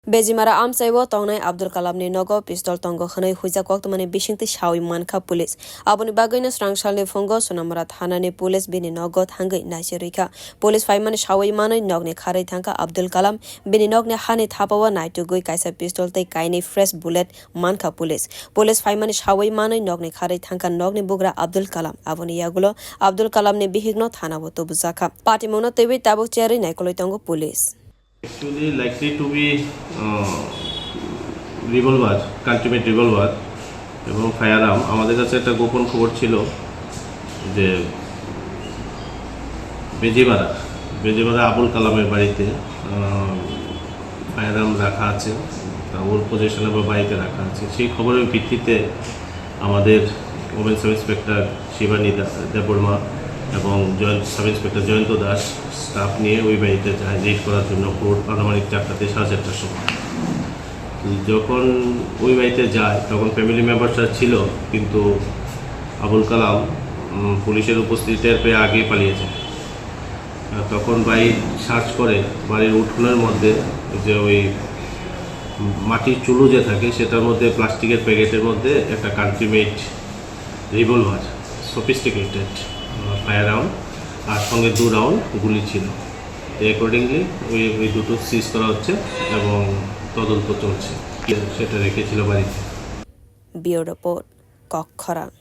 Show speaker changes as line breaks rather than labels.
Bejimara amchai tongnai Abdul Kalam ni nogo pistol tongo khanai huija koktumani bisingti sawi mankha police. Aboni bagwino Swrang salni phungo Sonamura thanani police bini nogo thangai naicherwi police phaimani sawi manwi nogni kharwi thangkha Abdul Kalam bini nogni hani thapawa naitugui kaisa pistol tei kainwi fresh bullet mankha police phaimani sawi manwi nogni kharwi thangkha nogni bugra Abdul Kalam Aboni yagulo Abdul Kalam ni bihik no thana bo tubukha party mono tewi tabuk cheri naikoloi tongo police.
Actually likely to be revolver, country-made revolver এবং ফায়ারআর্ম। আমাদের কাছে একটা গোপন খবর ছিল যে বেজিমারা আবুল কালামের বাড়িতে ফায়ারআর্ম রাখা আছে, ওর পজিশনে বা বাড়িতে রাখা আছে। সেই খবরের ভিত্তিতে আমাদের women sub inspector Shivani Debbarma এবং joint sub inspector Jayanta Das staff নিয়ে ওই বাড়িতে যায় রেড করার জন্য ভোর আনুমানিক 4টা থেকে 4:30টার সময়। যখন ওই বাড়িতে যায় তখন ফ্যামিলি মেম্বারসরা ছিল, কিন্তু আবুল কালাম পুলিশের উপস্থিতি টের পেয়ে আগে পালিয়েছে। তখন বাড়ি সার্চ করে বাড়ির উঠোনের মধ্যে যে ওই মাটির চুলো যে থাকে সেটার মধ্যে প্লাস্টিকের প্যাকেটের মধ্যে একটা কান্ট্রি মেড রিভলভার সফিস্টিকেটেড ফায়ারআর্ম আর সঙ্গে 2 রাউন্ড গুলি ছিল। অ্যাকর্ডিংলি ওই দুটো সিজ করা হচ্ছে এবং তদন্ত চলছে। সেটা রেখেছিল বাড়িতে।
Bureau report, খরক।